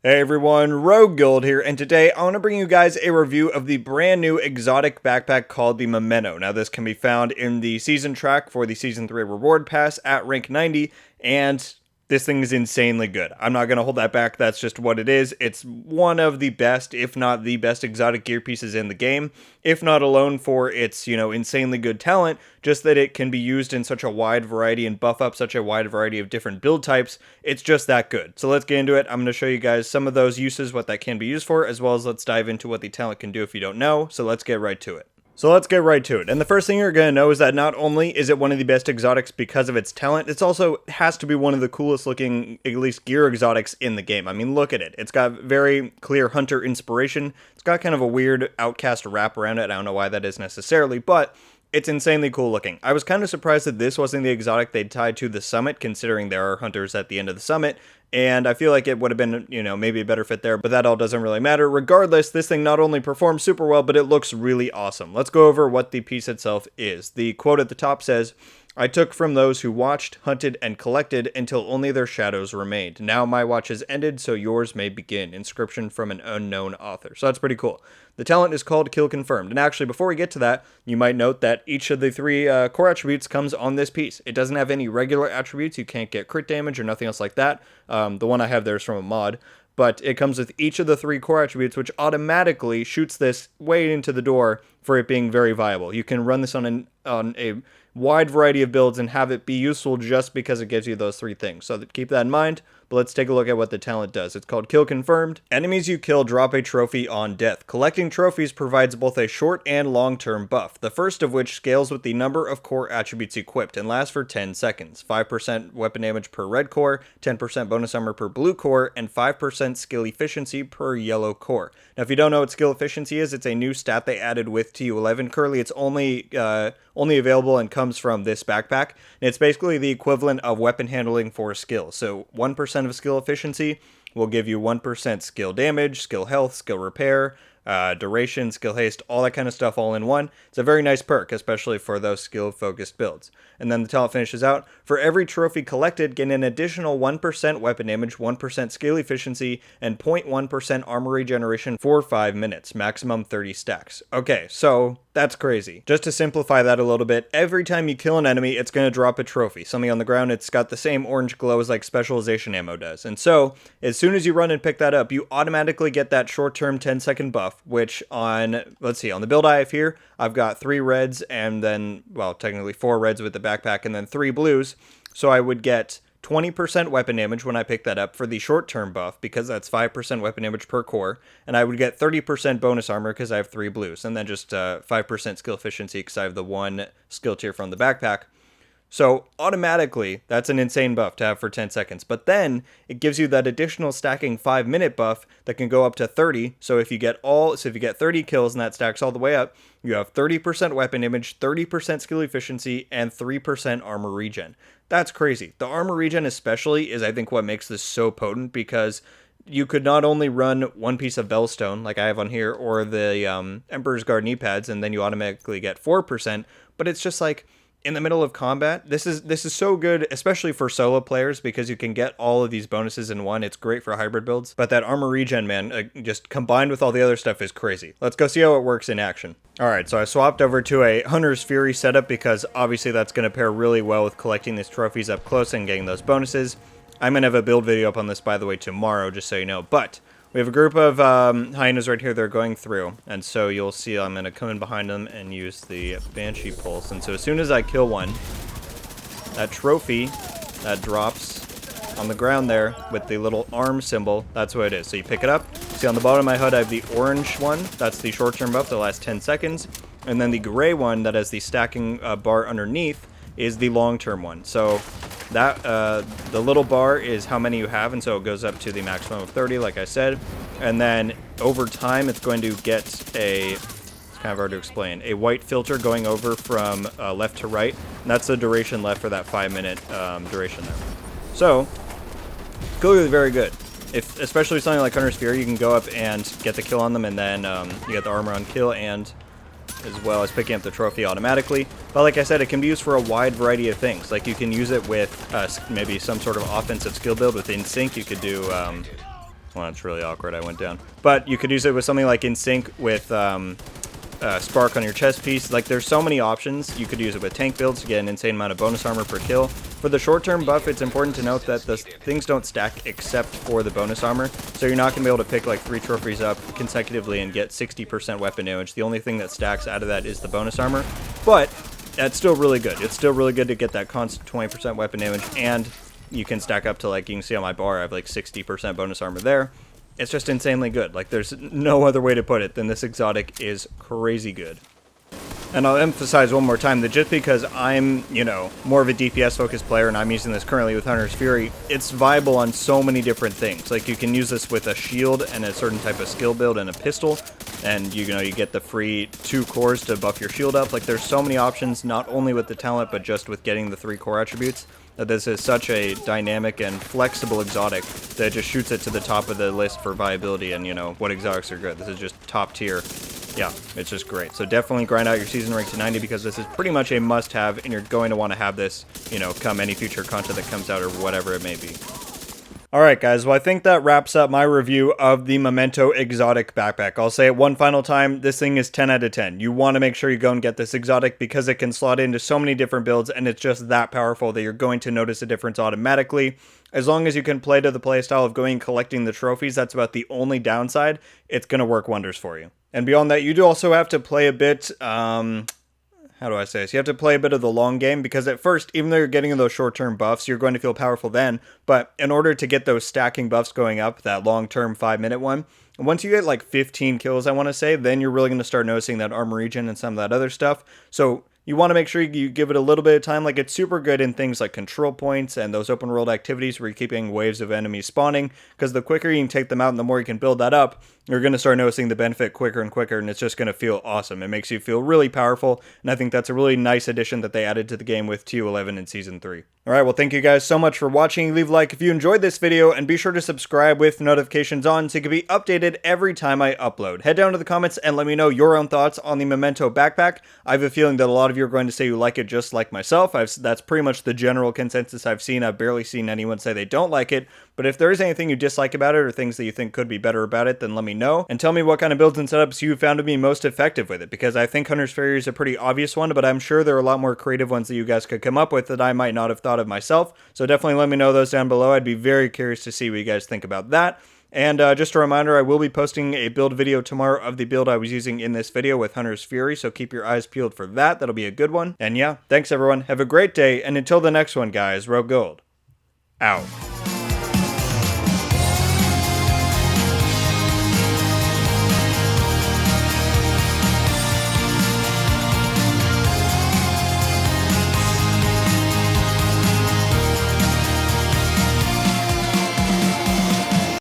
Hey everyone, RogueGold here, and today I want to bring you guys a review of the brand new exotic backpack called the Memento. Now this can be found in the season track for the Season 3 reward pass at rank 90, and this thing is insanely good. I'm not going to hold that back, that's just what it is. It's one of the best, if not the best exotic gear pieces in the game, if not alone for its, insanely good talent, just that it can be used in such a wide variety and buff up such a wide variety of different build types. It's just that good. So let's get into it. I'm going to show you guys some of those uses, what that can be used for, as well as let's dive into what the talent can do if you don't know. So let's get right to it. And the first thing you're going to know is that not only is it one of the best exotics because of its talent, it's also has to be one of the coolest looking, at least gear exotics in the game. I mean, look at it. It's got very clear hunter inspiration. It's got kind of a weird outcast wrap around it. I don't know why that is necessarily, but it's insanely cool looking. I was kind of surprised that this wasn't the exotic they tied to the summit, considering there are hunters at the end of the summit, and I feel like it would have been, maybe a better fit there, but that all doesn't really matter. Regardless, this thing not only performs super well, but it looks really awesome. Let's go over what the piece itself is. The quote at the top says, "I took from those who watched, hunted, and collected until only their shadows remained. Now my watch has ended, so yours may begin." Inscription from an unknown author. So that's pretty cool. The talent is called Kill Confirmed. And actually, before we get to that, you might note that each of the three core attributes comes on this piece. It doesn't have any regular attributes. You can't get crit damage or nothing else like that. The one I have there is from a mod. But it comes with each of the three core attributes, which automatically shoots this way into the door for it being very viable. You can run this on a wide variety of builds and have it be useful just because it gives you those three things. So keep that in mind, but let's take a look at what the talent does. It's called Kill Confirmed. Enemies you kill drop a trophy on death. Collecting trophies provides both a short and long-term buff, the first of which scales with the number of core attributes equipped and lasts for 10 seconds. 5% weapon damage per red core, 10% bonus armor per blue core, and 5% skill efficiency per yellow core. Now if you don't know what skill efficiency is, it's a new stat they added with TU11. Currently it's only available and comes from this backpack. And it's basically the equivalent of weapon handling for skill. So 1% of skill efficiency will give you 1% skill damage, skill health, skill repair, duration, skill haste, all that kind of stuff all in one. It's a very nice perk, especially for those skill-focused builds. And then the talent finishes out. For every trophy collected, get an additional 1% weapon damage, 1% skill efficiency, and 0.1% armor regeneration for 5 minutes, maximum 30 stacks. Okay, so that's crazy. Just to simplify that a little bit, every time you kill an enemy, it's going to drop a trophy. Something on the ground, it's got the same orange glow as like specialization ammo does. And so, as soon as you run and pick that up, you automatically get that short-term 10-second buff, which on, let's see, on the build I have here, I've got 3 reds and then, well, technically 4 reds with the backpack and then 3 blues. So I would get 20% weapon damage when I pick that up for the short-term buff, because that's 5% weapon damage per core, and I would get 30% bonus armor because I have 3 blues, and then just 5% skill efficiency because I have the 1 skill tier from the backpack. So automatically, that's an insane buff to have for 10 seconds. But then it gives you that additional stacking 5-minute buff that can go up to 30. So if you get 30 kills and that stacks all the way up, you have 30% weapon damage, 30% skill efficiency, and 3% armor regen. That's crazy. The armor regen especially is, I think, what makes this so potent, because you could not only run one piece of Bellstone, like I have on here, or the Emperor's Guard knee pads, and then you automatically get 4%, but it's just like, in the middle of combat, this is so good, especially for solo players, because you can get all of these bonuses in one. It's great for hybrid builds, but that armor regen, man, just combined with all the other stuff is crazy. Let's go see how it works in action. Alright, so I swapped over to a Hunter's Fury setup, because obviously that's going to pair really well with collecting these trophies up close and getting those bonuses. I'm going to have a build video up on this, by the way, tomorrow, just so you know, but we have a group of hyenas right here they're going through, and so you'll see I'm going to come in behind them and use the Banshee Pulse. And so as soon as I kill one, that trophy that drops on the ground there with the little arm symbol, that's what it is. So you pick it up. See on the bottom of my HUD I have the orange one, that's the short-term buff that lasts 10 seconds, and then the gray one that has the stacking bar underneath is the long-term one. So that the little bar is how many you have, and so it goes up to the maximum of 30, like I said. And then over time, it's going to get it's kind of hard to explain, a white filter going over from left to right, and that's the duration left for that 5-minute duration there. So clearly very good. If especially something like Hunter's Fury, you can go up and get the kill on them, and then you get the armor on kill, and as well as picking up the trophy automatically. But like I said, it can be used for a wide variety of things. Like you can use it with maybe some sort of offensive skill build with Insync. You could do Well, it's really awkward. I went down. But you could use it with something like In Sync with Spark on your chest piece. Like, there's so many options. You could use it with tank builds to get an insane amount of bonus armor per kill. For the short-term buff, it's important to note that the things don't stack except for the bonus armor. So you're not going to be able to pick like 3 trophies up consecutively and get 60% weapon damage. The only thing that stacks out of that is the bonus armor. But that's still really good. It's still really good to get that constant 20% weapon damage, and you can stack up to, like, you can see on my bar, I have like 60% bonus armor there. It's just insanely good. Like, there's no other way to put it than this exotic is crazy good. And I'll emphasize one more time that just because I'm, you know, more of a DPS focused player and I'm using this currently with Hunter's Fury, it's viable on so many different things. Like, you can use this with a shield and a certain type of skill build and a pistol, and you know, you get the free 2 cores to buff your shield up. Like, there's so many options, not only with the talent, but just with getting the 3 core attributes, that this is such a dynamic and flexible exotic that it just shoots it to the top of the list for viability. And, you know, what exotics are good? This is just top tier. Yeah, it's just great. So definitely grind out your season rank to 90, because this is pretty much a must-have, and you're going to want to have this, you know, come any future content that comes out or whatever it may be. Alright guys, well I think that wraps up my review of the Memento exotic backpack. I'll say it one final time, this thing is 10 out of 10. You want to make sure you go and get this exotic because it can slot into so many different builds, and it's just that powerful that you're going to notice a difference automatically. As long as you can play to the playstyle of going and collecting the trophies, that's about the only downside. It's going to work wonders for you. And beyond that, you do also have to play a bit, how do I say this? You have to play a bit of the long game, because at first, even though you're getting those short-term buffs, you're going to feel powerful then. But in order to get those stacking buffs going up, that long-term 5-minute one, once you get like 15 kills, I want to say, then you're really going to start noticing that armor regen and some of that other stuff. So you want to make sure you give it a little bit of time. Like, it's super good in things like control points and those open world activities where you're keeping waves of enemies spawning, because the quicker you can take them out and the more you can build that up, you're going to start noticing the benefit quicker and quicker, and it's just going to feel awesome. It makes you feel really powerful, and I think that's a really nice addition that they added to the game with TU11 in Season 3. Alright, well thank you guys so much for watching. Leave a like if you enjoyed this video, and be sure to subscribe with notifications on so you can be updated every time I upload. Head down to the comments and let me know your own thoughts on the Memento backpack. I have a feeling that a lot of you are going to say you like it just like myself. That's pretty much the general consensus I've seen. I've barely seen anyone say they don't like it, but if there is anything you dislike about it or things that you think could be better about it, then let me know, and tell me what kind of builds and setups you found to be most effective with it, because I think Hunter's Fury is a pretty obvious one, but I'm sure there are a lot more creative ones that you guys could come up with that I might not have thought of myself, so definitely let me know those down below. I'd be very curious to see what you guys think about that. And just a reminder, I will be posting a build video tomorrow of the build I was using in this video with Hunter's Fury, so keep your eyes peeled for that. That'll be a good one. And yeah, thanks everyone, have a great day, and until the next one guys, RogueGold out.